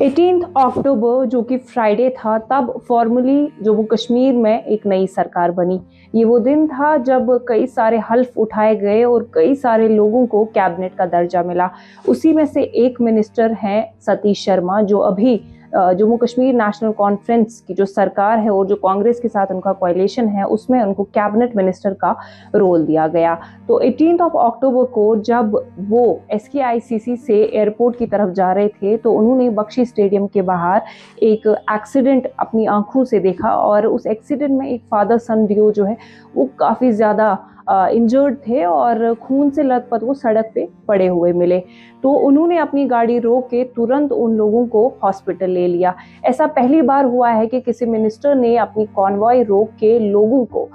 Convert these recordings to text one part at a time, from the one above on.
18 अक्टूबर जो कि फ्राइडे था, तब फॉर्मली जम्मू कश्मीर में एक नई सरकार बनी। ये वो दिन था जब कई सारे हल्फ उठाए गए और कई सारे लोगों को कैबिनेट का दर्जा मिला। उसी में से एक मिनिस्टर हैं सतीश शर्मा, जो अभी जम्मू कश्मीर नेशनल कॉन्फ्रेंस की जो सरकार है और जो कांग्रेस के साथ उनका कोalition है, उसमें उनको कैबिनेट मिनिस्टर का रोल दिया गया। तो 18 अक्टूबर को जब वो SKICC से एयरपोर्ट की तरफ जा रहे थे, तो उन्होंने बख्शी स्टेडियम के बाहर एक एक्सीडेंट अपनी आंखों से देखा और उस एक्सीडेंट में एक फादर सन डियो जो है वो काफ़ी ज़्यादा इंजर्ड थे और खून से लथपथ वो सड़क पे पड़े हुए मिले। तो उन्होंने अपनी गाड़ी रोक के तुरंत उन लोगों को हॉस्पिटल ले लिया। ऐसा पहली बार हुआ है कि किसी मिनिस्टर ने अपनी कॉन्वॉय रोक के लोगों को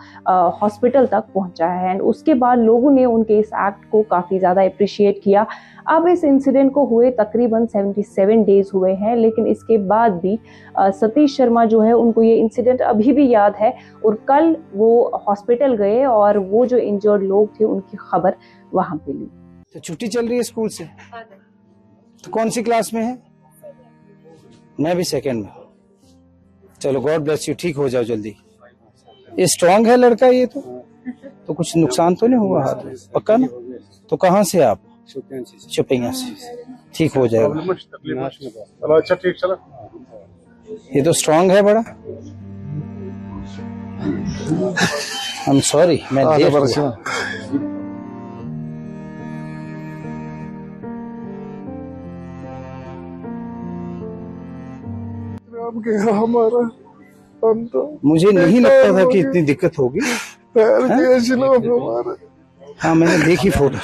हॉस्पिटल तक पहुंचाया है। उसके बाद लोगों ने उनके इस एक्ट को काफ़ी ज़्यादा अप्रिशिएट किया। अब इस इंसिडेंट को हुए तकरीबन 77 डेज हुए हैं, लेकिन इसके बाद भी सतीश शर्मा जो है उनको ये इंसिडेंट अभी भी याद है और कल वो हॉस्पिटल गए और वो जो इंजर्ड लोग थे उनकी खबर वहां पे ली। तो छुट्टी चल रही है स्कूल से? तो कौन सी क्लास में है? मैं भी सेकंड में। चलो गॉड ब्लेस यू, ठीक हो जाओ जल्दी। ये स्ट्रांग है लड़का ये तो कुछ नुकसान तो नहीं हुआ हाथ में? पक्का ना? तो कहाँ से आप? शुपियां से। ठीक हो जाएगा। अच्छा ठीक चला। ये तो स्ट्रांग है बड़ा। आई एम सॉरी, मैं देख हमारा मुझे नहीं लगता था कि इतनी दिक्कत होगी। हाँ मैंने देखी फोटो,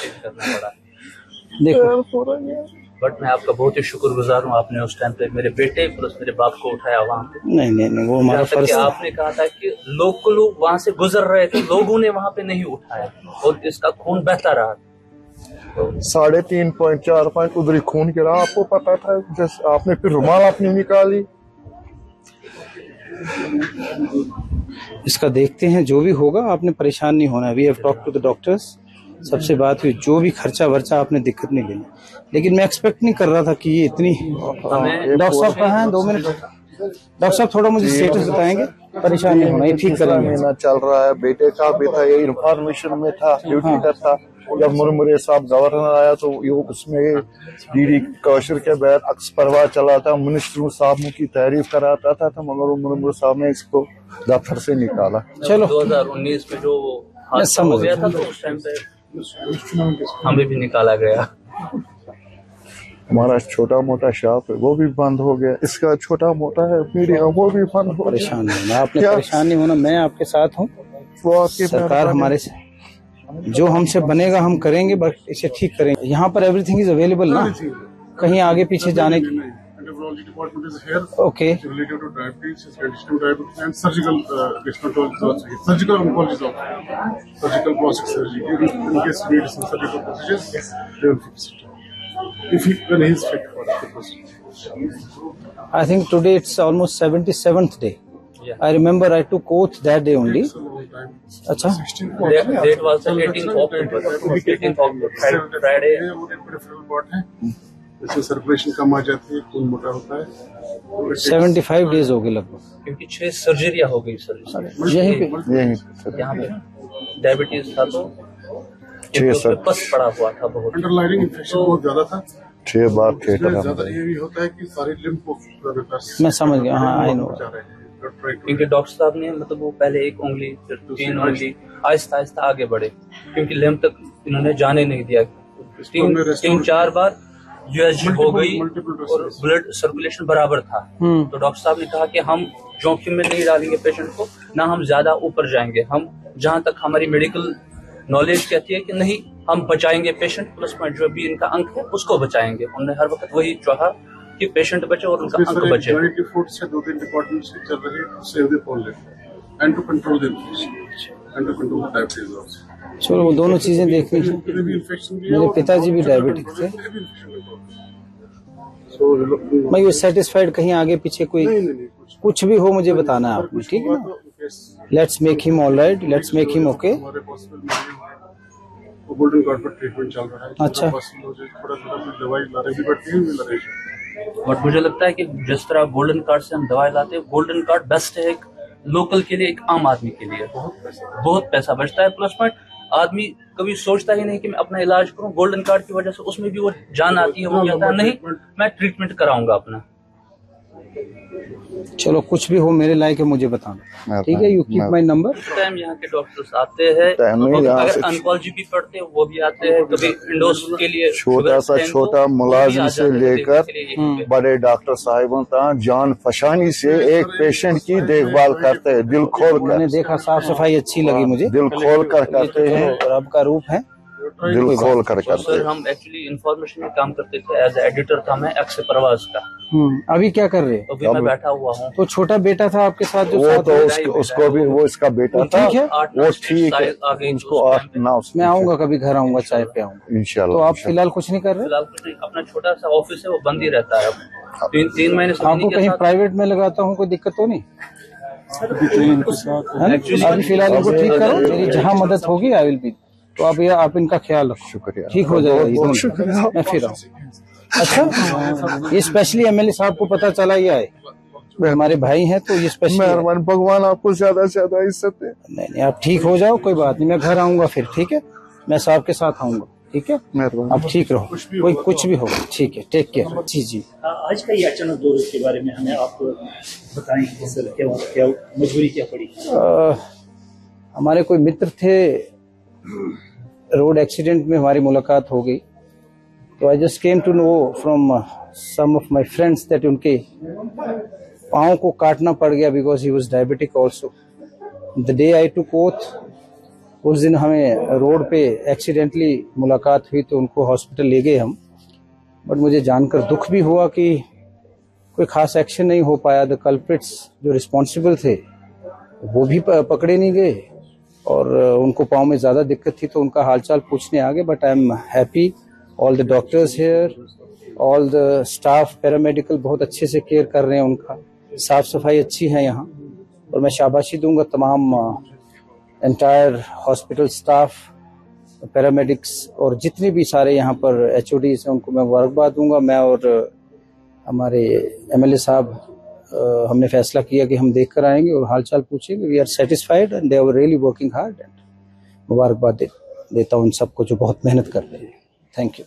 देखो। बट मैं आपका बहुत ही शुक्रगुजार हूँ, आपने उस टाइम पे मेरे बेटे प्लस मेरे बाप को उठाया वहाँ पे। नहीं वो हमारा फर्ज था। आपने कहा था कि लोग वहाँ से गुजर रहे थे, लोगों ने वहाँ पे नहीं उठाया और इसका खून बहता रहा। 3.5 पॉइंट 4 पॉइंट उधर ही खून गिरा। आपको पता था? जैसे आपने फिर रुमाल अपनी निकाली। इसका देखते हैं, जो भी होगा। आपने परेशान नहीं होना। We have talk to the doctors. सबसे बात हुई, जो भी खर्चा वर्चा आपने दिक्कत नहीं लेना। लेकिन मैं एक्सपेक्ट नहीं कर रहा था कि ये इतनी। डॉक्टर साहब कहाँ हैं? 2 मिनट। डॉक्टर साहब थोड़ा मुझे स्टेटस बताएंगे? परेशान नहीं होना, ये ठीक करेंगे। महीना चल रहा है, बेटे का भी था, ये इन्फॉर्मेशन में था, ड्यूटी का था। जब मुरमुरे साहब गवर्नर आया तो ये उसमें DD कौशल के बाद अक्स परवा चला था, मिनिस्टर साहब की तारीफ कराता था, मगर मुरमुरे साहब ने इसको दफ्तर से निकाला। चलो 2019 में जो हादसा हो गया था, तो उस टाइम पे हमें भी निकाला गया। हमारा छोटा मोटा शॉप है वो भी बंद हो गया, इसका छोटा मोटा है मीडिया वो भी बंद हो गया। परेशान नहीं होना, आपने परेशान नहीं होना, मैं आपके साथ हूँ। सरकार हमारे से जो हमसे बनेगा हम करेंगे, बट इसे ठीक करेंगे। यहाँ पर एवरीथिंग इज अवेलेबल ना, कहीं आगे पीछे जाने की। Okay I think today it's almost 77th day. Yeah. I remember I took oath that day only. अच्छा, that was the 18th October, Friday. इससे सर्कुलेशन कम आ जाती है, खून मोटा होता है। 75 डेज हो गए लगभग, क्योंकि 6 सर्जरियां हो गई सर यहीं पे। यहाँ पे डायबिटीज था तो 6 पस पड़ा हुआ था, बहुत अंडरलाइनिंग इन्फेक्शन बहुत ज्यादा था। 6 बार ज्यादा ये भी होता है कि सारे लिम्फ। मैं समझ गया, हाँ आई नो। क्योंकि डॉक्टर साहब ने मतलब वो पहले 1 उंगली फिर 3 उंगली आहिस्ता आहिस्ता आगे बढ़े, क्योंकि लिम्फ तक इन्होंने जाने नहीं दिया। 3-4 बार USG हो गई और ब्लड सर्कुलेशन बराबर था। तो डॉक्टर साहब ने कहा कि हम जोखिम में नहीं डालेंगे पेशेंट को, ना हम ज्यादा ऊपर जाएंगे। हम जहां तक हमारी मेडिकल नॉलेज कहती है कि नहीं, हम बचाएंगे पेशेंट, प्लस पॉइंट जो भी इनका अंक है उसको बचाएंगे। उन्होंने हर वक्त वही चाहा कि पेशेंट बचे और उनका अंक बचे। 2-3 डिपार्टमेंट्स चल रहे हैं, save the politics and to control the infection and to control the diabetes. चलो वो दोनों चीजें देखनी थी। मेरे पिताजी भी डायबिटिक थे। मैं ये सेटिस्फाइड, कहीं आगे पीछे कोई कुछ भी हो मुझे बताना है आपने, ठीक है ना? Let's make him all right, let's make him okay. Golden card पर ट्रीटमेंट चल रहा है। अच्छा, थोड़ा दवाई ला रही पड़ती है। बट मुझे लगता है कि जिस तरह गोल्डन कार्ड से हम दवाई लाते हैं, गोल्डन कार्ड बेस्ट है एक लोकल के लिए, एक आम आदमी के लिए। बहुत पैसा बचता है। प्लस पॉइंट, आदमी कभी सोचता ही नहीं कि मैं अपना इलाज करूं। गोल्डन कार्ड की वजह से उसमें भी वो जान आती है, वो कहता है नहीं मैं ट्रीटमेंट कराऊंगा अपना। चलो कुछ भी हो मेरे लायक है मुझे बताना, ठीक है। You keep my number. Time यहाँ के डॉक्टर्स आते हैं, अगर ऑन्कोलॉजी भी पढ़ते हैं वो भी आते हैं, कभी इंडोस के लिए छोटा सा छोटा मुलाजिम से लेकर बड़े डॉक्टर साहिबों तक जान फशानी से एक पेशेंट की देखभाल करते हैं, दिल खोल कर। मैंने देखा साफ सफाई अच्छी लगी मुझे, दिल खोल कर करते हैं, रब का रूप है, दिल खोल कर करते सर हम एक्चुअली इंफॉर्मेशन में काम करते थे, एज एडिटर था मैं एक्स परवाज का। अभी क्या कर रहे हैं? अभी मैं बैठा हुआ हूँ। तो छोटा बेटा था आपके साथ जो वो साथ तो उसको भी, वो इसका बेटा था, ठीक है, वो ठीक है। उनको 8-9 मैं आऊंगा कभी घर, आऊंगा चाय पे आऊंगा इंशाल्लाह। तो आप फिलहाल कुछ नहीं कर रहे? फिलहाल कुछ नहीं, अपना छोटा सा ऑफिस है वो बंद ही रहता है। अब 3 महीने से आपको कहीं प्राइवेट में लगाता हूँ, कोई दिक्कत तो नहीं? अभी फिलहाल इनको ठीक करो, मेरी जहाँ मदद होगी आई विल बी। तो आप इनका ख्याल रखो, शुक्रिया, ठीक हो जाएगा। बहुत शुक्रिया, मैं फिर आऊँ। अच्छा, ये स्पेशली एमएलए साहब को पता चला ही आए, हमारे भाई हैं तो ये स्पेशली। मेहरबान, भगवान आपको ज्यादा से ज्यादा इज्जत दे। नहीं आप ठीक हो जाओ, कोई बात नहीं, मैं घर आऊंगा फिर, ठीक है। मैं साहब के साथ आऊंगा, ठीक है। मेहरबान, आप ठीक रहो, कोई कुछ भी हो, ठीक है, टेक केयर। जी जी। आज का ये अचानक दौरे के बारे में हमें आप बताएं, सर क्या मजबूरी क्या पड़ी? हमारे कोई मित्र थे, रोड एक्सीडेंट में हमारी मुलाकात हो गई, तो I just came to know from some of my friends that उनके पाँव को काटना पड़ गया because he was diabetic also. The day I took oath, उस दिन हमें रोड पे एक्सीडेंटली मुलाकात हुई तो उनको हॉस्पिटल ले गए हम। बट मुझे जानकर दुख भी हुआ कि कोई खास एक्शन नहीं हो पाया। द कल्प्रिट्स जो रिस्पॉन्सिबल थे वो भी पकड़े नहीं गए और उनको पाँव में ज़्यादा दिक्कत थी तो उनका हालचाल पूछने आ गए। But I am happy, all the doctors here, all the staff paramedical बहुत अच्छे से केयर कर रहे हैं उनका, साफ सफाई अच्छी है यहाँ। और मैं शाबाशी दूंगा तमाम एंटायर हॉस्पिटल स्टाफ, पैरामेडिक्स और जितने भी सारे यहाँ पर एचओडीज हैं उनको मैं मुबारकबाद दूंगा। मैं और हमारे एमएलए साहब हमने फैसला किया कि हम देख कर आएंगे और हालचाल पूछेंगे। We are satisfied and they are really working hard and मुबारकबाद देता हूँ उन सबको जो बहुत मेहनत कर रहे हैं। Thank you.